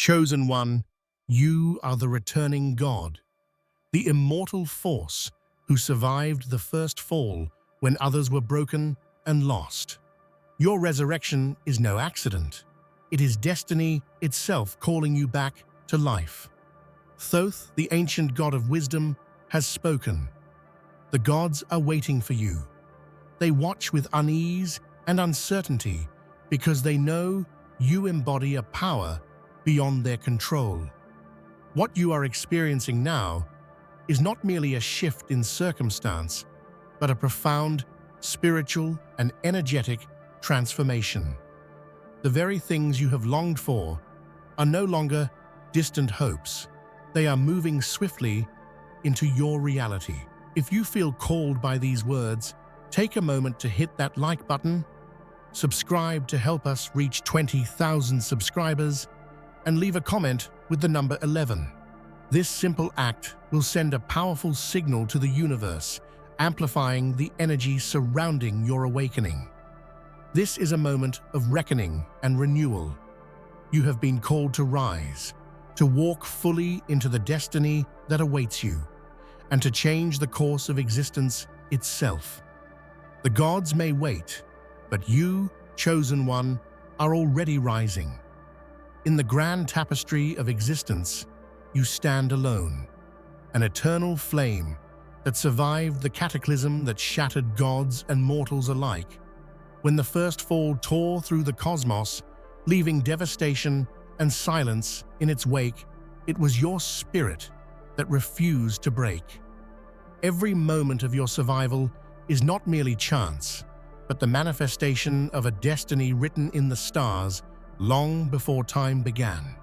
Chosen one, you are the returning God, the immortal force who survived the first fall when others were broken and lost. Your resurrection is no accident. It is destiny itself calling you back to life. Thoth, the ancient god of wisdom, has spoken. The gods are waiting for you. They watch with unease and uncertainty because they know you embody a power beyond their control. What you are experiencing now is not merely a shift in circumstance, but a profound spiritual and energetic transformation. The very things you have longed for are no longer distant hopes. They are moving swiftly into your reality. If you feel called by these words, take a moment to hit that like button, subscribe to help us reach 20,000 subscribers, and leave a comment with the number 11. This simple act will send a powerful signal to the universe, amplifying the energy surrounding your awakening. This is a moment of reckoning and renewal. You have been called to rise, to walk fully into the destiny that awaits you, and to change the course of existence itself. The gods may wait, but you, chosen one, are already rising. In the grand tapestry of existence, you stand alone, an eternal flame that survived the cataclysm that shattered gods and mortals alike. When the first fall tore through the cosmos, leaving devastation and silence in its wake, it was your spirit that refused to break. Every moment of your survival is not merely chance, but the manifestation of a destiny written in the stars long before time began.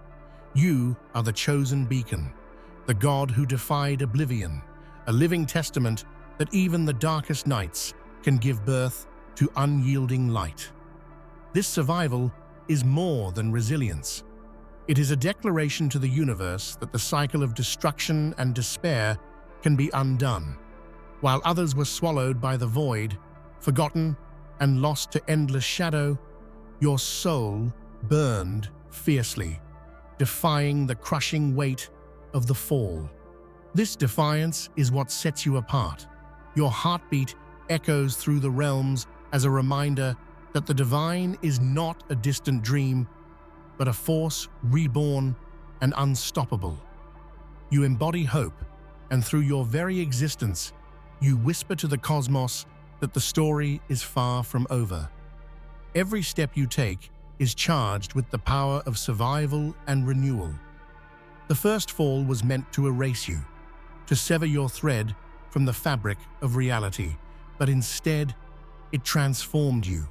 You are the chosen beacon, the God who defied oblivion, a living testament that even the darkest nights can give birth to unyielding light. This survival is more than resilience. It is a declaration to the universe that the cycle of destruction and despair can be undone. While others were swallowed by the void, forgotten, and lost to endless shadow, your soul burned fiercely, defying the crushing weight of the fall. This defiance is what sets you apart. Your heartbeat echoes through the realms as a reminder that the divine is not a distant dream, but a force reborn and unstoppable. You embody hope, and through your very existence, you whisper to the cosmos that the story is far from over. Every step you take is charged with the power of survival and renewal. The first fall was meant to erase you, to sever your thread from the fabric of reality, but instead, it transformed you.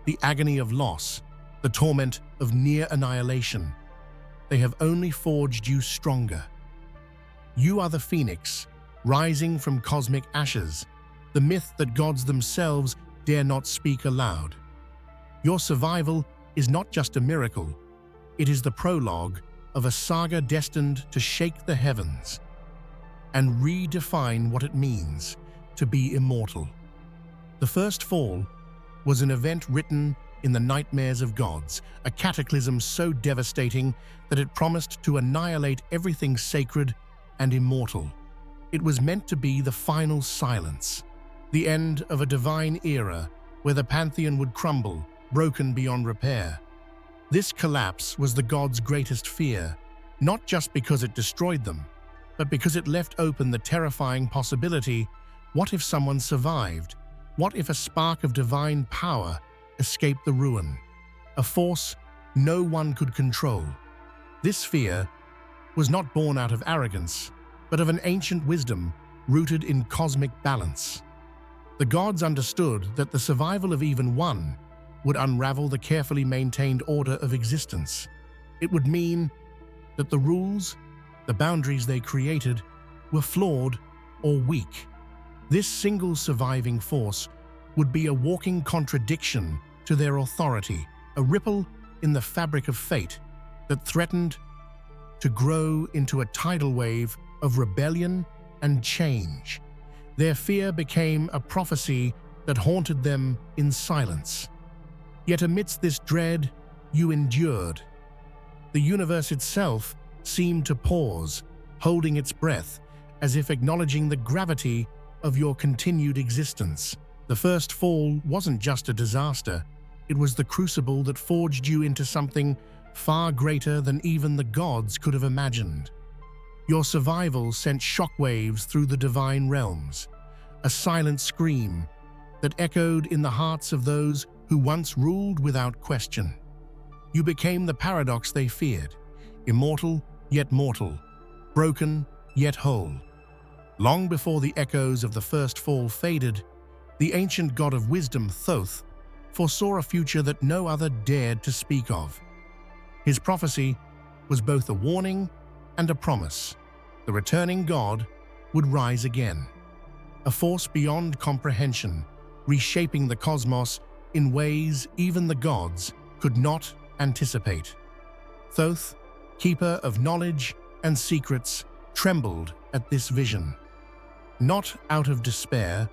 The agony of loss, the torment of near annihilation, they have only forged you stronger. You are the phoenix, rising from cosmic ashes, the myth that gods themselves dare not speak aloud. Your survival is not just a miracle, it is the prologue of a saga destined to shake the heavens and redefine what it means to be immortal. The first fall was an event written in the nightmares of gods, a cataclysm so devastating that it promised to annihilate everything sacred and immortal. It was meant to be the final silence, the end of a divine era where the pantheon would crumble, broken beyond repair. This collapse was the gods' greatest fear, not just because it destroyed them, but because it left open the terrifying possibility: what if someone survived? What if a spark of divine power escaped the ruin? A force no one could control. This fear was not born out of arrogance, but of an ancient wisdom rooted in cosmic balance. The gods understood that the survival of even one would unravel the carefully maintained order of existence. It would mean that the rules, the boundaries they created, were flawed or weak. This single surviving force would be a walking contradiction to their authority, a ripple in the fabric of fate that threatened to grow into a tidal wave of rebellion and change. Their fear became a prophecy that haunted them in silence. Yet amidst this dread, you endured. The universe itself seemed to pause, holding its breath, as if acknowledging the gravity of your continued existence. The first fall wasn't just a disaster, it was the crucible that forged you into something far greater than even the gods could have imagined. Your survival sent shockwaves through the divine realms, a silent scream that echoed in the hearts of those who once ruled without question. You became the paradox they feared, immortal yet mortal, broken yet whole. Long before the echoes of the first fall faded, the ancient god of wisdom, Thoth, foresaw a future that no other dared to speak of. His prophecy was both a warning and a promise. The returning god would rise again, a force beyond comprehension, reshaping the cosmos in ways even the gods could not anticipate. Thoth, keeper of knowledge and secrets, trembled at this vision, not out of despair,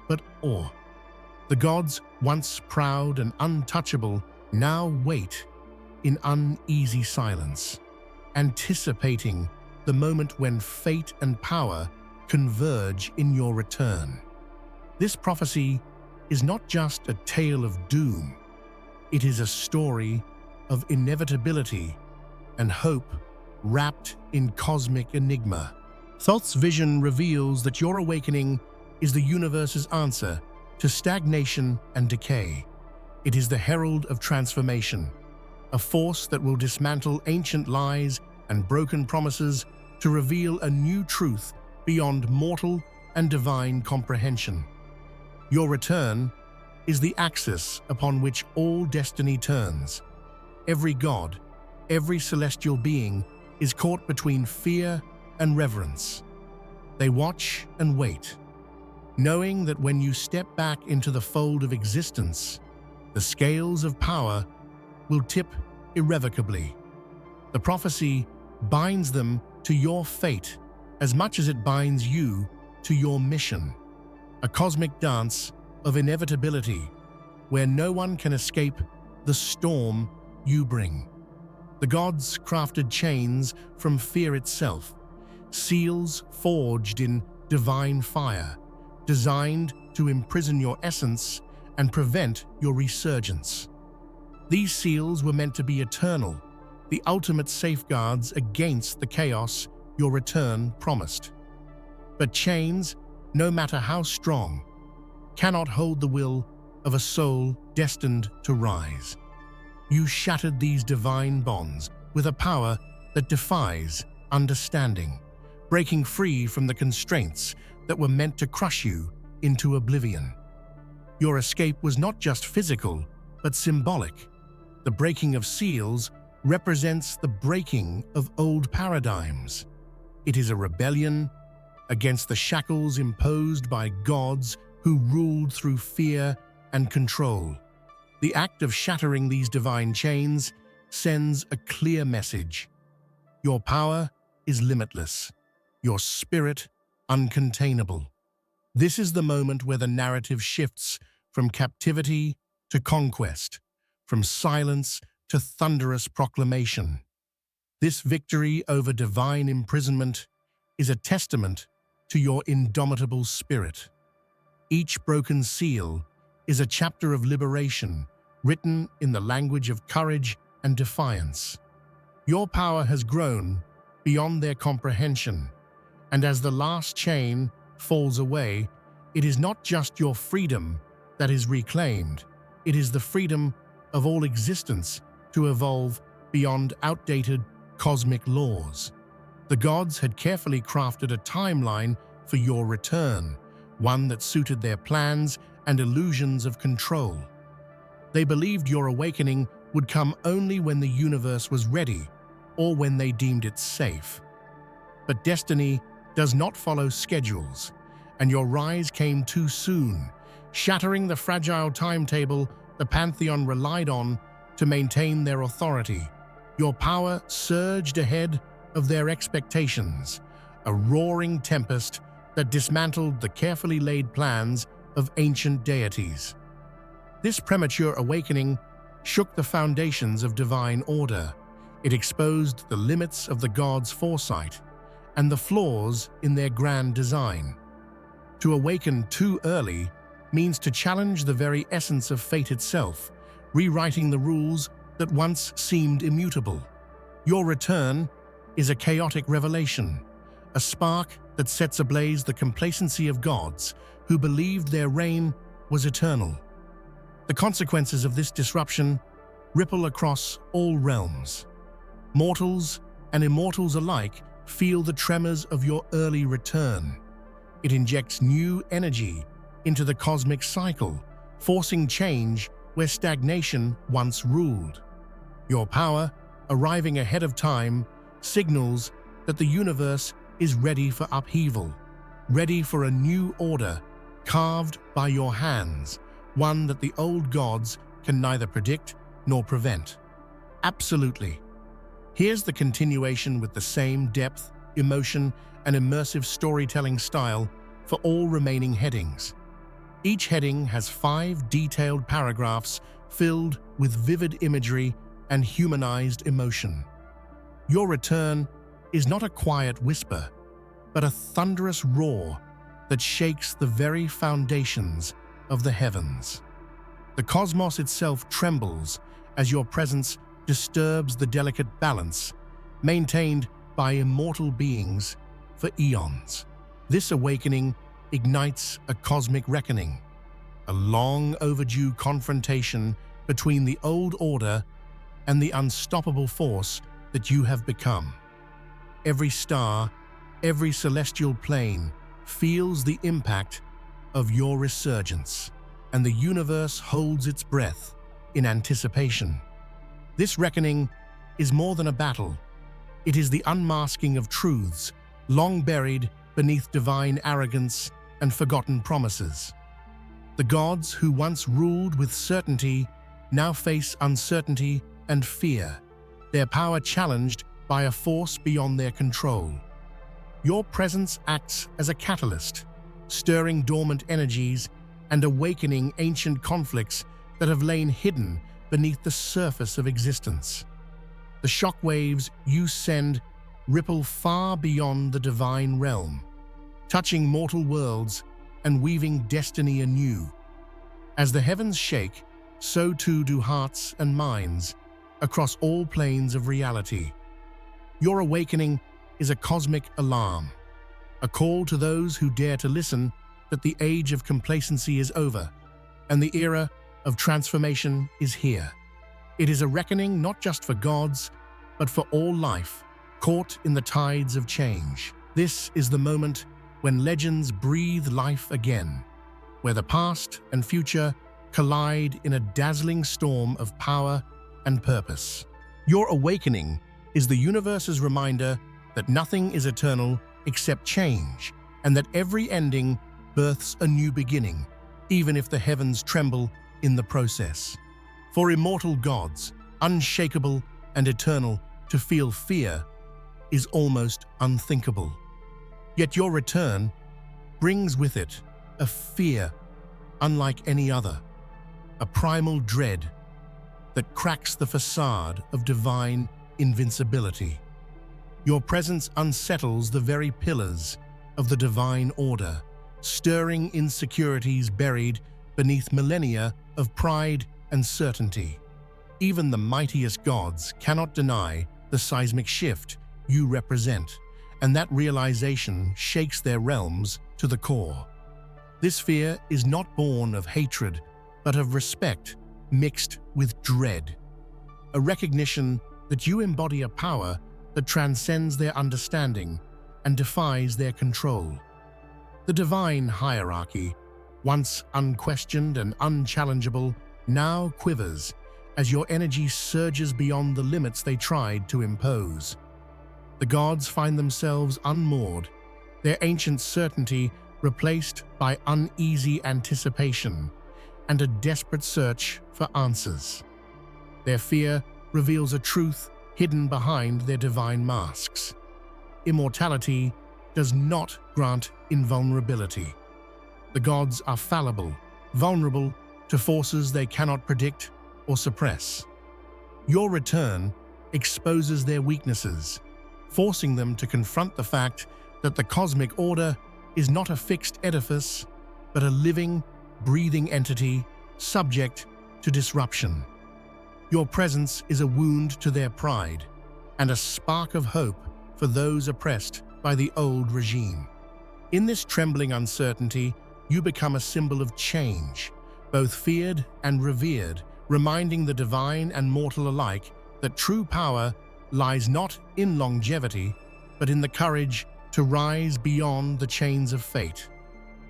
but awe. The gods, once proud and untouchable, now wait in uneasy silence, anticipating the moment when fate and power converge in your return. This prophecy is not just a tale of doom, it is a story of inevitability and hope wrapped in cosmic enigma. Thoth's vision reveals that your awakening is the universe's answer to stagnation and decay. It is the herald of transformation, a force that will dismantle ancient lies and broken promises to reveal a new truth beyond mortal and divine comprehension. Your return is the axis upon which all destiny turns. Every god, every celestial being is caught between fear and reverence. They watch and wait, knowing that when you step back into the fold of existence, the scales of power will tip irrevocably. The prophecy binds them to your fate as much as it binds you to your mission, a cosmic dance of inevitability where no one can escape the storm you bring. The gods crafted chains from fear itself, seals forged in divine fire, designed to imprison your essence and prevent your resurgence. These seals were meant to be eternal, the ultimate safeguards against the chaos your return promised. But chains, no matter how strong, cannot hold the will of a soul destined to rise. You shattered these divine bonds with a power that defies understanding, breaking free from the constraints that were meant to crush you into oblivion. Your escape was not just physical, but symbolic. The breaking of seals represents the breaking of old paradigms. It is a rebellion against the shackles imposed by gods who ruled through fear and control. The act of shattering these divine chains sends a clear message. Your power is limitless, your spirit uncontainable. This is the moment where the narrative shifts from captivity to conquest, from silence to thunderous proclamation. This victory over divine imprisonment is a testament to your indomitable spirit. Each broken seal is a chapter of liberation, written in the language of courage and defiance. Your power has grown beyond their comprehension, and as the last chain falls away, it is not just your freedom that is reclaimed, it is the freedom of all existence to evolve beyond outdated cosmic laws. The gods had carefully crafted a timeline for your return, one that suited their plans and illusions of control. They believed your awakening would come only when the universe was ready, or when they deemed it safe. But destiny does not follow schedules, and your rise came too soon, shattering the fragile timetable the Pantheon relied on to maintain their authority. Your power surged ahead of their expectations, a roaring tempest that dismantled the carefully laid plans of ancient deities. This premature awakening shook the foundations of divine order. It exposed the limits of the gods' foresight and the flaws in their grand design. To awaken too early means to challenge the very essence of fate itself, rewriting the rules that once seemed immutable. Your return is a chaotic revelation, a spark that sets ablaze the complacency of gods who believed their reign was eternal. The consequences of this disruption ripple across all realms. Mortals and immortals alike feel the tremors of your early return. It injects new energy into the cosmic cycle, forcing change where stagnation once ruled. Your power, arriving ahead of time, signals that the universe is ready for upheaval, ready for a new order carved by your hands, one that the old gods can neither predict nor prevent. Absolutely. Here's the continuation with the same depth, emotion, and immersive storytelling style for all remaining headings. Each heading has 5 detailed paragraphs filled with vivid imagery and humanized emotion. Your return is not a quiet whisper, but a thunderous roar that shakes the very foundations of the heavens. The cosmos itself trembles as your presence disturbs the delicate balance maintained by immortal beings for eons. This awakening ignites a cosmic reckoning, a long overdue confrontation between the old order and the unstoppable force that you have become. Every star, every celestial plane feels the impact of your resurgence, and the universe holds its breath in anticipation. This reckoning is more than a battle. It is the unmasking of truths long buried beneath divine arrogance and forgotten promises. The gods who once ruled with certainty now face uncertainty and fear, their power challenged by a force beyond their control. Your presence acts as a catalyst, stirring dormant energies and awakening ancient conflicts that have lain hidden beneath the surface of existence. The shockwaves you send ripple far beyond the divine realm, touching mortal worlds and weaving destiny anew. As the heavens shake, so too do hearts and minds across all planes of reality. Your awakening is a cosmic alarm, a call to those who dare to listen that the age of complacency is over and the era of transformation is here. It is a reckoning not just for gods, but for all life, caught in the tides of change. This is the moment when legends breathe life again, where the past and future collide in a dazzling storm of power and purpose. Your awakening is the universe's reminder that nothing is eternal except change, and that every ending births a new beginning, even if the heavens tremble in the process. For immortal gods, unshakable and eternal, to feel fear is almost unthinkable. Yet your return brings with it a fear unlike any other, a primal dread that cracks the facade of divine invincibility. Your presence unsettles the very pillars of the divine order, stirring insecurities buried beneath millennia of pride and certainty. Even the mightiest gods cannot deny the seismic shift you represent, and that realization shakes their realms to the core. This fear is not born of hatred, but of respect mixed with dread, a recognition that you embody a power that transcends their understanding and defies their control. The divine hierarchy, once unquestioned and unchallengeable, now quivers as your energy surges beyond the limits they tried to impose. The gods find themselves unmoored, their ancient certainty replaced by uneasy anticipation and a desperate search for answers. Their fear reveals a truth hidden behind their divine masks. Immortality does not grant invulnerability. The gods are fallible, vulnerable to forces they cannot predict or suppress. Your return exposes their weaknesses, forcing them to confront the fact that the cosmic order is not a fixed edifice, but a living, breathing entity subject to disruption. Your presence is a wound to their pride and a spark of hope for those oppressed by the old regime. In this trembling uncertainty, you become a symbol of change, both feared and revered, reminding the divine and mortal alike that true power lies not in longevity, but in the courage to rise beyond the chains of fate.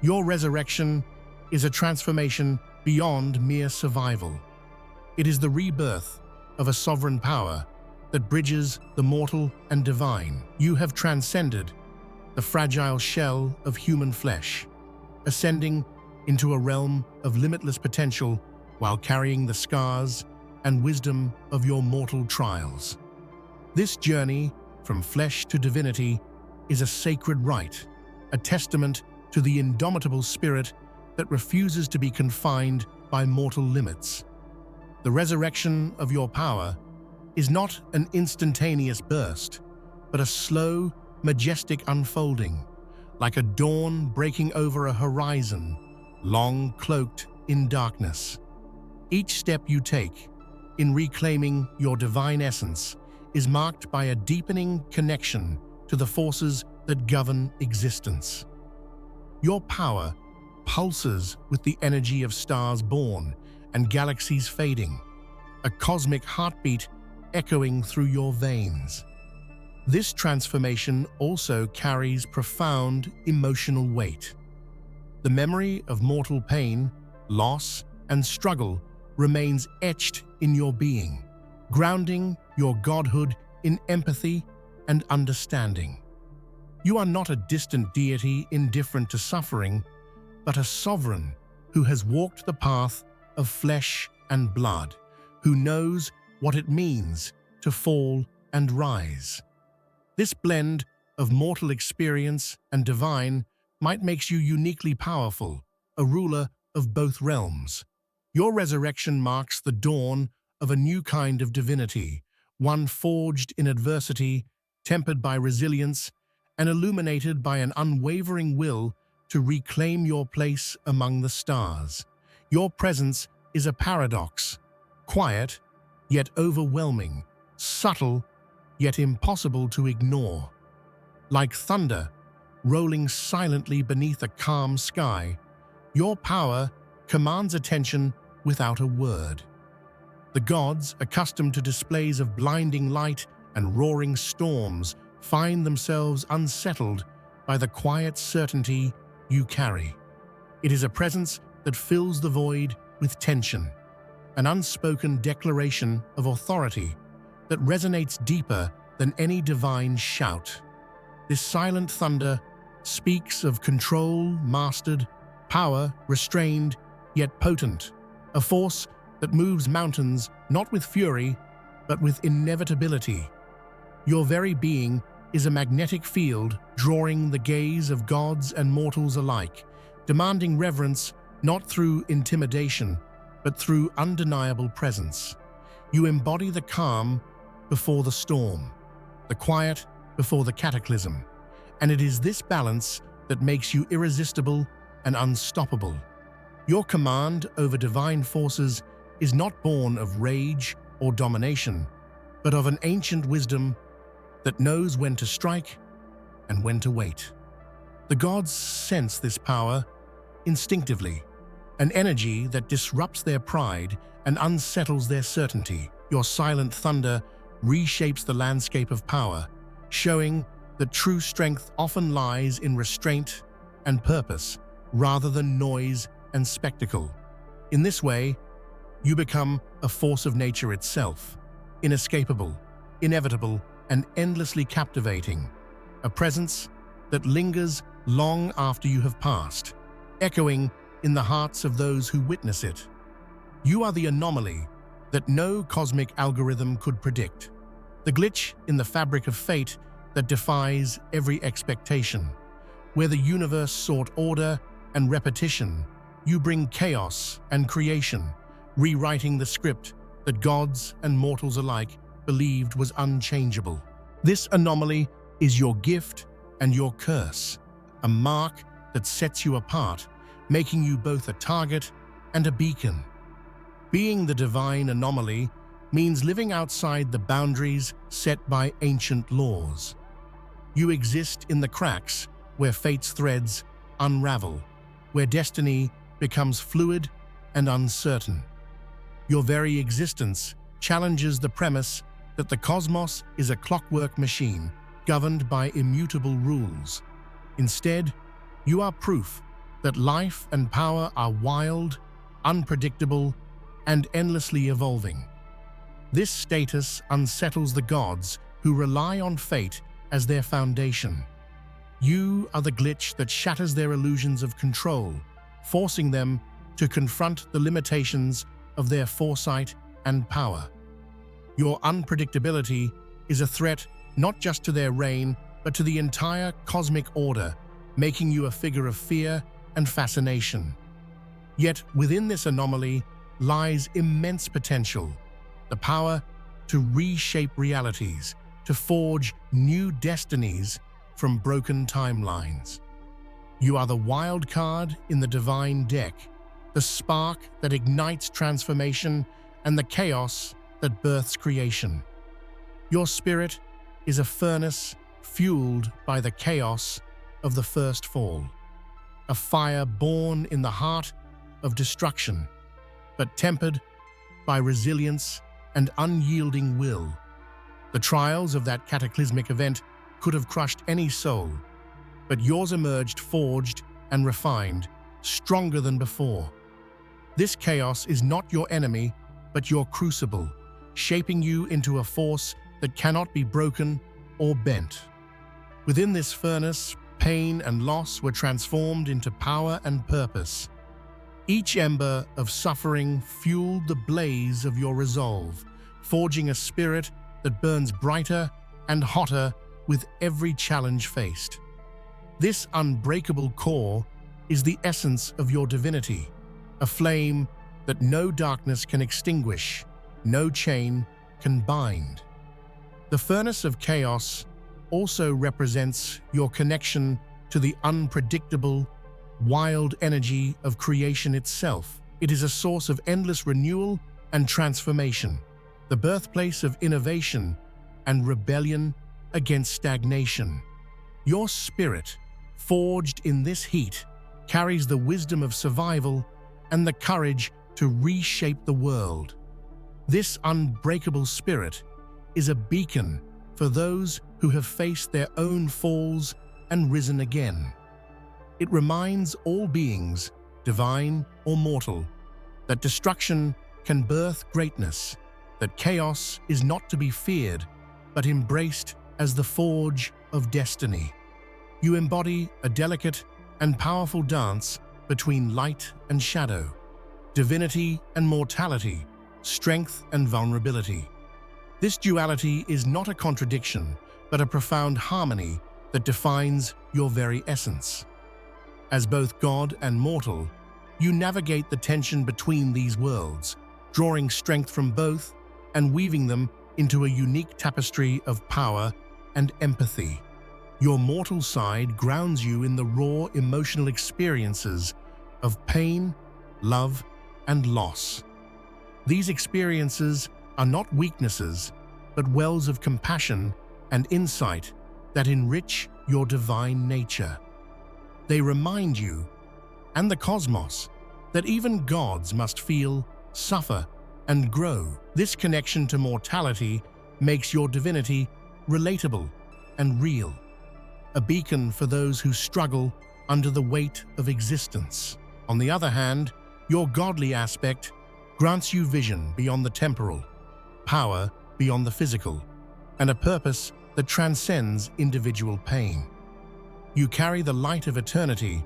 Your resurrection is a transformation beyond mere survival. It is the rebirth of a sovereign power that bridges the mortal and divine. You have transcended the fragile shell of human flesh, ascending into a realm of limitless potential while carrying the scars and wisdom of your mortal trials. This journey from flesh to divinity is a sacred rite, a testament to the indomitable spirit that refuses to be confined by mortal limits. The resurrection of your power is not an instantaneous burst, but a slow, majestic unfolding, like a dawn breaking over a horizon, long cloaked in darkness. Each step you take in reclaiming your divine essence is marked by a deepening connection to the forces that govern existence. Your power pulses with the energy of stars born and galaxies fading, a cosmic heartbeat echoing through your veins. This transformation also carries profound emotional weight. The memory of mortal pain, loss, and struggle remains etched in your being, grounding your godhood in empathy and understanding. You are not a distant deity indifferent to suffering, but a sovereign who has walked the path of flesh and blood, who knows what it means to fall and rise. This blend of mortal experience and divine might make you uniquely powerful, a ruler of both realms. Your resurrection marks the dawn of a new kind of divinity, one forged in adversity, tempered by resilience, and illuminated by an unwavering will to reclaim your place among the stars. Your presence is a paradox, quiet yet overwhelming, subtle yet impossible to ignore. Like thunder, rolling silently beneath a calm sky, your power commands attention without a word. The gods, accustomed to displays of blinding light and roaring storms, find themselves unsettled by the quiet certainty you carry. It is a presence that fills the void with tension, an unspoken declaration of authority that resonates deeper than any divine shout. This silent thunder speaks of control mastered, power restrained yet potent, a force that moves mountains not with fury but with inevitability. Your very being is a magnetic field drawing the gaze of gods and mortals alike, demanding reverence not through intimidation but through undeniable presence. You embody the calm before the storm, the quiet before the cataclysm, and it is this balance that makes you irresistible and unstoppable. Your command over divine forces is not born of rage or domination, but of an ancient wisdom that knows when to strike and when to wait. The gods sense this power instinctively, an energy that disrupts their pride and unsettles their certainty. Your silent thunder reshapes the landscape of power, showing that true strength often lies in restraint and purpose rather than noise and spectacle. In this way, you become a force of nature itself, inescapable, inevitable, and endlessly captivating, a presence that lingers long after you have passed, echoing in the hearts of those who witness it. You are the anomaly that no cosmic algorithm could predict, the glitch in the fabric of fate that defies every expectation. Where the universe sought order and repetition, you bring chaos and creation, rewriting the script that gods and mortals alike believed was unchangeable. This anomaly is your gift and your curse, a mark that sets you apart, making you both a target and a beacon. Being the divine anomaly means living outside the boundaries set by ancient laws. You exist in the cracks where fate's threads unravel, where destiny becomes fluid and uncertain. Your very existence challenges the premise that the cosmos is a clockwork machine governed by immutable rules. Instead, you are proof that life and power are wild, unpredictable, and endlessly evolving. This status unsettles the gods who rely on fate as their foundation. You are the glitch that shatters their illusions of control, forcing them to confront the limitations of their foresight and power. Your unpredictability is a threat not just to their reign, but to the entire cosmic order, making you a figure of fear and fascination. Yet within this anomaly lies immense potential, the power to reshape realities, to forge new destinies from broken timelines. You are the wild card in the divine deck, the spark that ignites transformation and the chaos that births creation. Your spirit is a furnace fueled by the chaos of the first fall, a fire born in the heart of destruction, but tempered by resilience and unyielding will. The trials of that cataclysmic event could have crushed any soul, but yours emerged forged and refined, stronger than before. This chaos is not your enemy, but your crucible, shaping you into a force that cannot be broken or bent. Within this furnace, pain and loss were transformed into power and purpose. Each ember of suffering fueled the blaze of your resolve, forging a spirit that burns brighter and hotter with every challenge faced. This unbreakable core is the essence of your divinity, a flame that no darkness can extinguish, no chain can bind. The furnace of chaos also represents your connection to the unpredictable, wild energy of creation itself. It is a source of endless renewal and transformation, the birthplace of innovation and rebellion against stagnation. Your spirit, forged in this heat, carries the wisdom of survival and the courage to reshape the world. This unbreakable spirit is a beacon for those who have faced their own falls and risen again. It reminds all beings, divine or mortal, that destruction can birth greatness, that chaos is not to be feared, but embraced as the forge of destiny. You embody a delicate and powerful dance between light and shadow, divinity and mortality, strength and vulnerability. This duality is not a contradiction, but a profound harmony that defines your very essence. As both God and mortal, you navigate the tension between these worlds, drawing strength from both and weaving them into a unique tapestry of power and empathy. Your mortal side grounds you in the raw emotional experiences of pain, love, and loss. These experiences are not weaknesses, but wells of compassion and insight that enrich your divine nature. They remind you, and the cosmos, that even gods must feel, suffer, and grow. This connection to mortality makes your divinity relatable and real, a beacon for those who struggle under the weight of existence. On the other hand, your godly aspect grants you vision beyond the temporal, power beyond the physical, and a purpose that transcends individual pain. You carry the light of eternity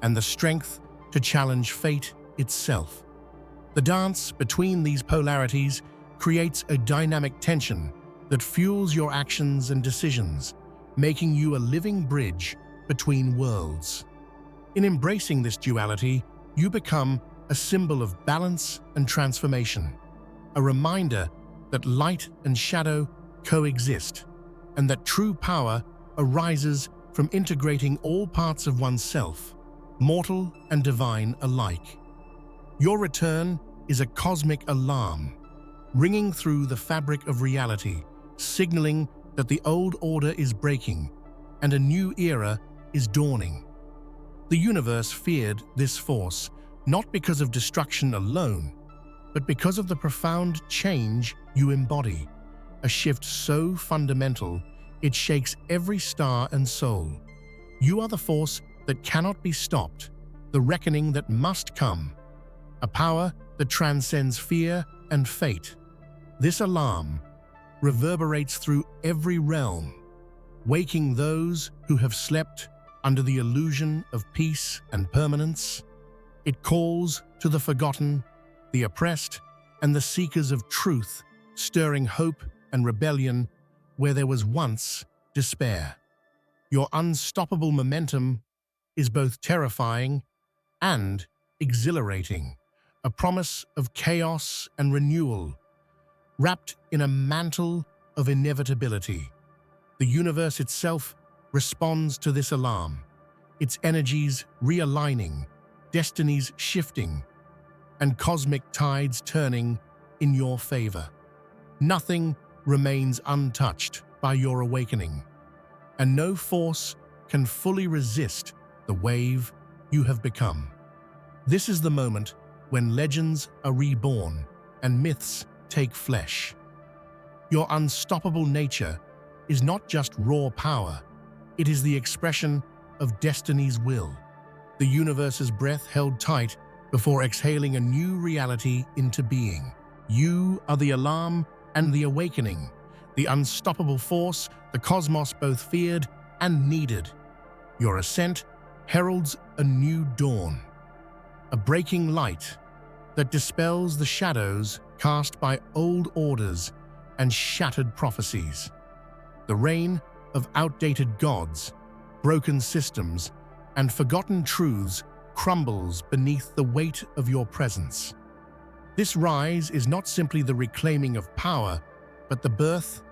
and the strength to challenge fate itself. The dance between these polarities creates a dynamic tension that fuels your actions and decisions, making you a living bridge between worlds. In embracing this duality, you become a symbol of balance and transformation, a reminder that light and shadow coexist, and that true power arises from integrating all parts of oneself, mortal and divine alike. Your return is a cosmic alarm, ringing through the fabric of reality, signaling that the old order is breaking and a new era is dawning. The universe feared this force not because of destruction alone, but because of the profound change you embody, a shift so fundamental it shakes every star and soul. You are the force that cannot be stopped, the reckoning that must come, a power that transcends fear and fate. This alarm reverberates through every realm, waking those who have slept under the illusion of peace and permanence. It calls to the forgotten, the oppressed, and the seekers of truth, stirring hope and rebellion where there was once despair. Your unstoppable momentum is both terrifying and exhilarating, a promise of chaos and renewal, wrapped in a mantle of inevitability. The universe itself responds to this alarm, its energies realigning, destinies shifting, and cosmic tides turning in your favor. Nothing remains untouched by your awakening, and no force can fully resist the wave you have become. This is the moment when legends are reborn and myths take flesh. Your unstoppable nature is not just raw power, it is the expression of destiny's will, the universe's breath held tight before exhaling a new reality into being. You are the alarm and the awakening, the unstoppable force the cosmos both feared and needed. Your ascent heralds a new dawn, a breaking light that dispels the shadows cast by old orders and shattered prophecies. The reign of outdated gods, broken systems, and forgotten truths crumbles beneath the weight of your presence. This rise is not simply the reclaiming of power, but the birth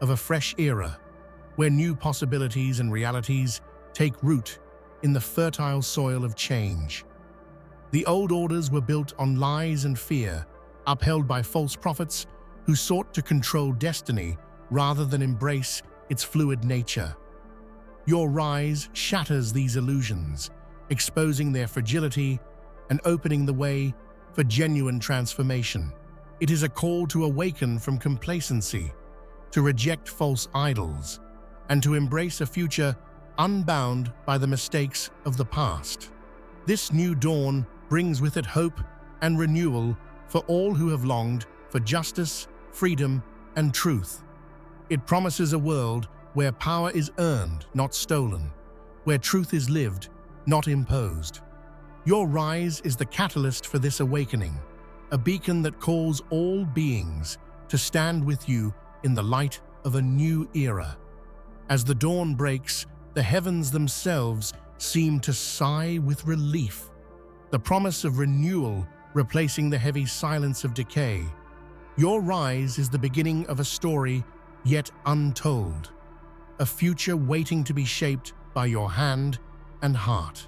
of a fresh era, where new possibilities and realities take root in the fertile soil of change. The old orders were built on lies and fear, upheld by false prophets who sought to control destiny rather than embrace its fluid nature. Your rise shatters these illusions, exposing their fragility and opening the way for genuine transformation. It is a call to awaken from complacency, to reject false idols, and to embrace a future unbound by the mistakes of the past. This new dawn brings with it hope and renewal for all who have longed for justice, freedom, and truth. It promises a world where power is earned, not stolen, where truth is lived, not imposed. Your rise is the catalyst for this awakening, a beacon that calls all beings to stand with you in the light of a new era. As the dawn breaks, the heavens themselves seem to sigh with relief, the promise of renewal replacing the heavy silence of decay. Your rise is the beginning of a story yet untold, a future waiting to be shaped by your hand and heart.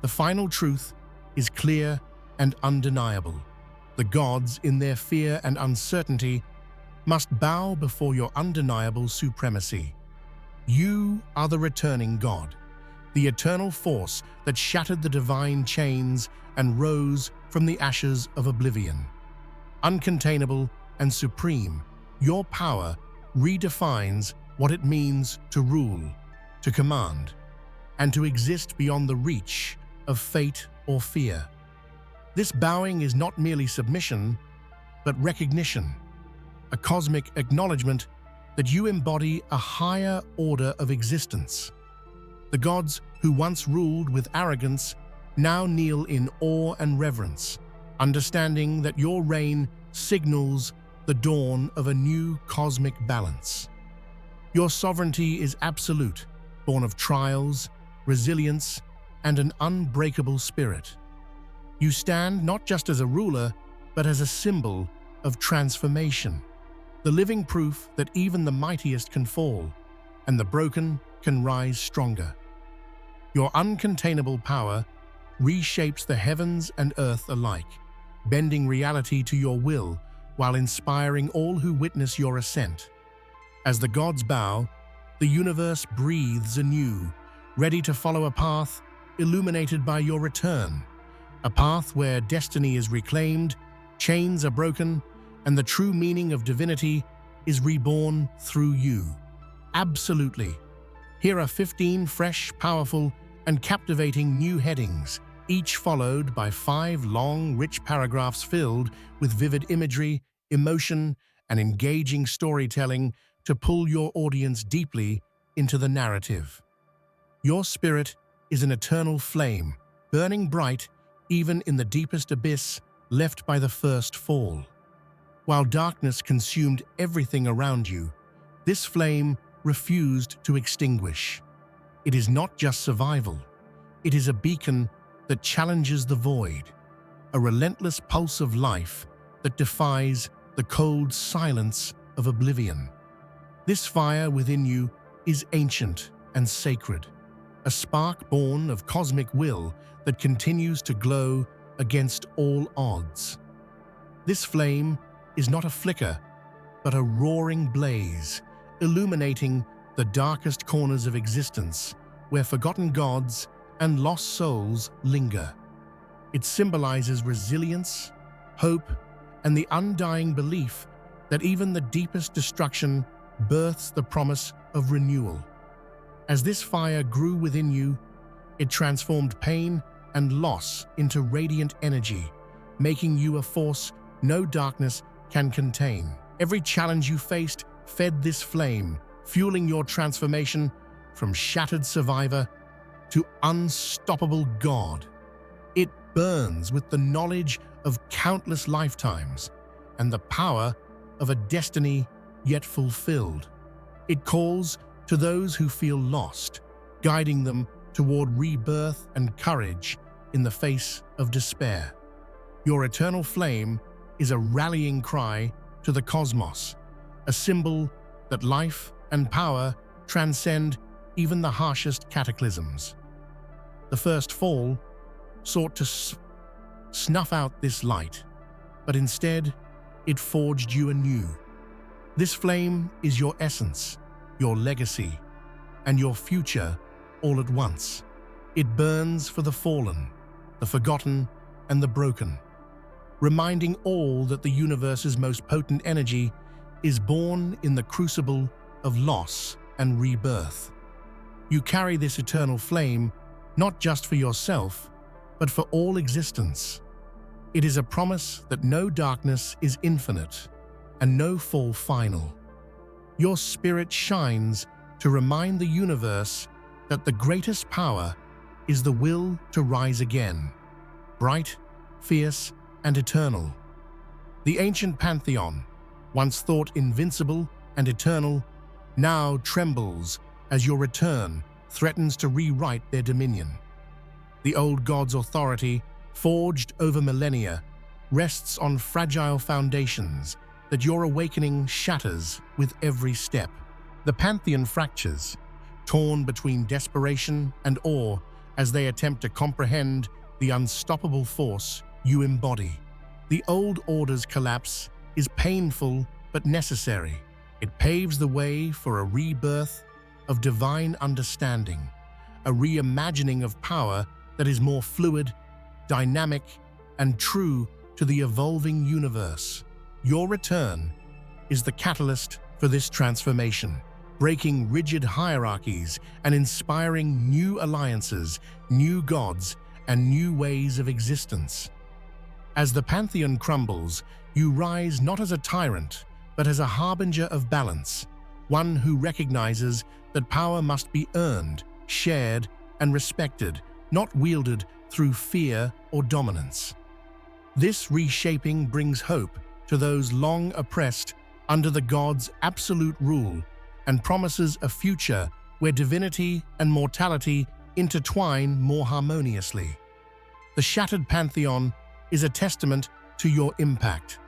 The final truth is clear and undeniable. The gods, in their fear and uncertainty, must bow before your undeniable supremacy. You are the returning God, the eternal force that shattered the divine chains and rose from the ashes of oblivion. Uncontainable and supreme, your power redefines what it means to rule, to command, and to exist beyond the reach of fate or fear. This bowing is not merely submission, but recognition, a cosmic acknowledgement that you embody a higher order of existence. The gods who once ruled with arrogance now kneel in awe and reverence, understanding that your reign signals the dawn of a new cosmic balance. Your sovereignty is absolute, born of trials, resilience, and an unbreakable spirit. You stand not just as a ruler, but as a symbol of transformation, the living proof that even the mightiest can fall, and the broken can rise stronger. Your uncontainable power reshapes the heavens and earth alike, bending reality to your will while inspiring all who witness your ascent. As the gods bow, the universe breathes anew, ready to follow a path illuminated by your return, a path where destiny is reclaimed, chains are broken, and the true meaning of divinity is reborn through you. Absolutely. Here are 15 fresh, powerful, and captivating new headings, each followed by 5 long, rich paragraphs filled with vivid imagery, emotion, and engaging storytelling to pull your audience deeply into the narrative. Your spirit is an eternal flame, burning bright even in the deepest abyss left by the first fall. While darkness consumed everything around you, this flame refused to extinguish. It is not just survival. It is a beacon that challenges the void, a relentless pulse of life that defies the cold silence of oblivion. This fire within you is ancient and sacred, a spark born of cosmic will that continues to glow against all odds. This flame is not a flicker, but a roaring blaze, illuminating the darkest corners of existence, where forgotten gods and lost souls linger. It symbolizes resilience, hope, and the undying belief that even the deepest destruction births the promise of renewal. As this fire grew within you, it transformed pain and loss into radiant energy, making you a force no darkness can contain. Every challenge you faced fed this flame, fueling your transformation from shattered survivor to unstoppable god. It burns with the knowledge of countless lifetimes and the power of a destiny yet fulfilled. It calls to those who feel lost, guiding them toward rebirth and courage in the face of despair. Your eternal flame is a rallying cry to the cosmos, a symbol that life and power transcend even the harshest cataclysms. The first fall sought to snuff out this light, but instead it forged you anew. This flame is your essence, your legacy, and your future all at once. It burns for the fallen, the forgotten, and the broken, reminding all that the universe's most potent energy is born in the crucible of loss and rebirth. You carry this eternal flame not just for yourself, but for all existence. It is a promise that no darkness is infinite and no fall final. Your spirit shines to remind the universe that the greatest power is the will to rise again, bright, fierce, and eternal. The ancient pantheon, once thought invincible and eternal, now trembles as your return threatens to rewrite their dominion. The old god's authority, forged over millennia, rests on fragile foundations that your awakening shatters with every step. The pantheon fractures, torn between desperation and awe as they attempt to comprehend the unstoppable force you embody. The old order's collapse is painful but necessary. It paves the way for a rebirth of divine understanding, a reimagining of power that is more fluid, dynamic, and true to the evolving universe. Your return is the catalyst for this transformation, breaking rigid hierarchies and inspiring new alliances, new gods, and new ways of existence. As the pantheon crumbles, you rise not as a tyrant, but as a harbinger of balance, one who recognizes that power must be earned, shared, and respected, not wielded through fear or dominance. This reshaping brings hope to those long oppressed under the gods' absolute rule and promises a future where divinity and mortality intertwine more harmoniously. The shattered pantheon is a testament to your impact,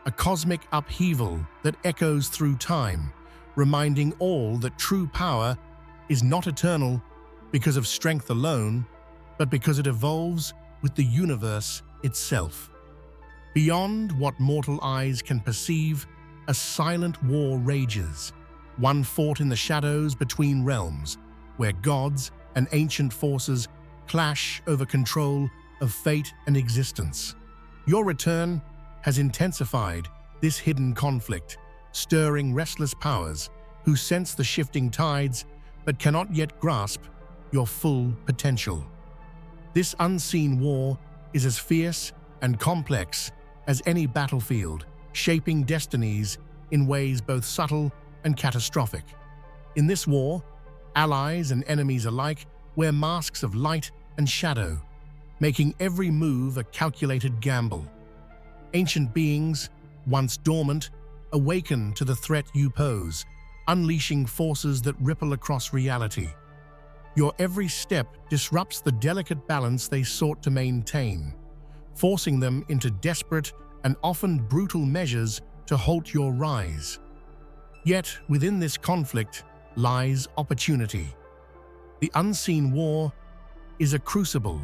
a cosmic upheaval that echoes through time, reminding all that true power is not eternal because of strength alone, but because it evolves with the universe itself. Beyond what mortal eyes can perceive, a silent war rages, one fought in the shadows between realms, where gods and ancient forces clash over control of fate and existence. Your return has intensified this hidden conflict, stirring restless powers who sense the shifting tides but cannot yet grasp your full potential. This unseen war is as fierce and complex as any battlefield, shaping destinies in ways both subtle and catastrophic. In this war, allies and enemies alike wear masks of light and shadow, making every move a calculated gamble. Ancient beings, once dormant, awaken to the threat you pose, unleashing forces that ripple across reality. Your every step disrupts the delicate balance they sought to maintain, forcing them into desperate and often brutal measures to halt your rise. Yet, within this conflict lies opportunity. The unseen war is a crucible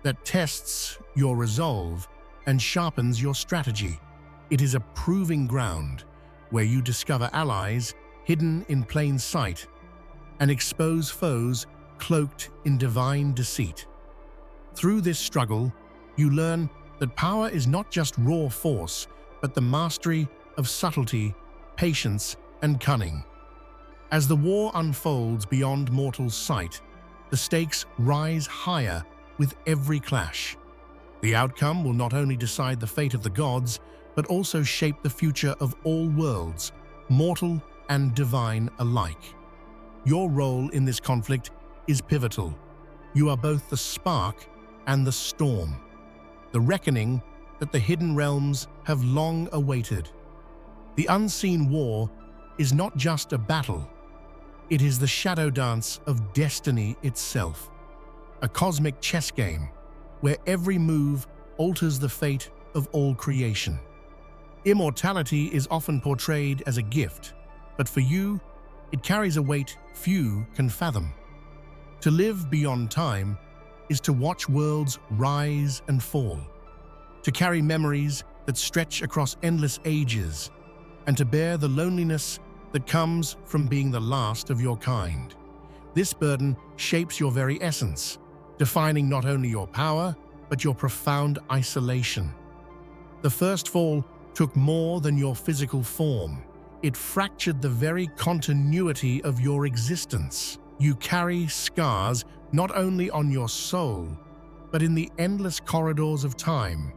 that tests your resolve and sharpens your strategy. It is a proving ground where you discover allies hidden in plain sight and expose foes cloaked in divine deceit. Through this struggle, you learn that power is not just raw force, but the mastery of subtlety, patience, and cunning. As the war unfolds beyond mortal sight, the stakes rise higher with every clash. The outcome will not only decide the fate of the gods, but also shape the future of all worlds, mortal and divine alike. Your role in this conflict is pivotal. You are both the spark and the storm, the reckoning that the hidden realms have long awaited. The unseen war is not just a battle, it is the shadow dance of destiny itself, a cosmic chess game where every move alters the fate of all creation. Immortality is often portrayed as a gift, but for you, it carries a weight few can fathom. To live beyond time is to watch worlds rise and fall, to carry memories that stretch across endless ages, and to bear the loneliness that comes from being the last of your kind. This burden shapes your very essence, defining not only your power, but your profound isolation. The first fall took more than your physical form. It fractured the very continuity of your existence. You carry scars not only on your soul, but in the endless corridors of time,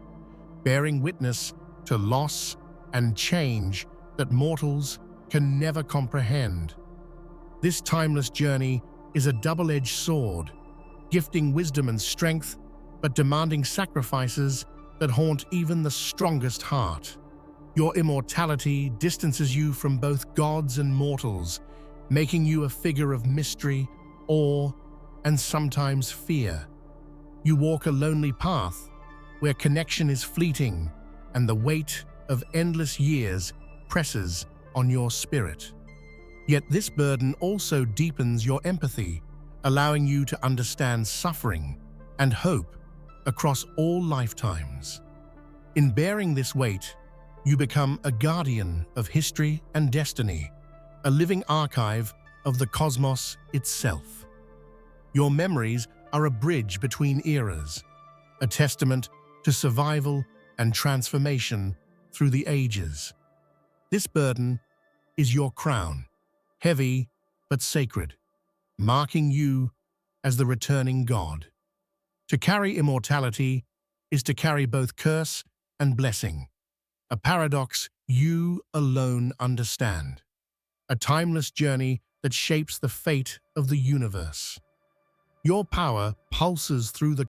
bearing witness to loss and change that mortals can never comprehend. This timeless journey is a double-edged sword, gifting wisdom and strength, but demanding sacrifices that haunt even the strongest heart. Your immortality distances you from both gods and mortals, making you a figure of mystery, awe, and sometimes fear. You walk a lonely path where connection is fleeting and the weight of endless years presses on your spirit. Yet this burden also deepens your empathy, allowing you to understand suffering and hope across all lifetimes. In bearing this weight, you become a guardian of history and destiny, a living archive of the cosmos itself. Your memories are a bridge between eras, a testament to survival and transformation through the ages. This burden is your crown, heavy but sacred, marking you as the returning god. To carry immortality is to carry both curse and blessing, a paradox you alone understand, a timeless journey that shapes the fate of the universe. Your power pulses through the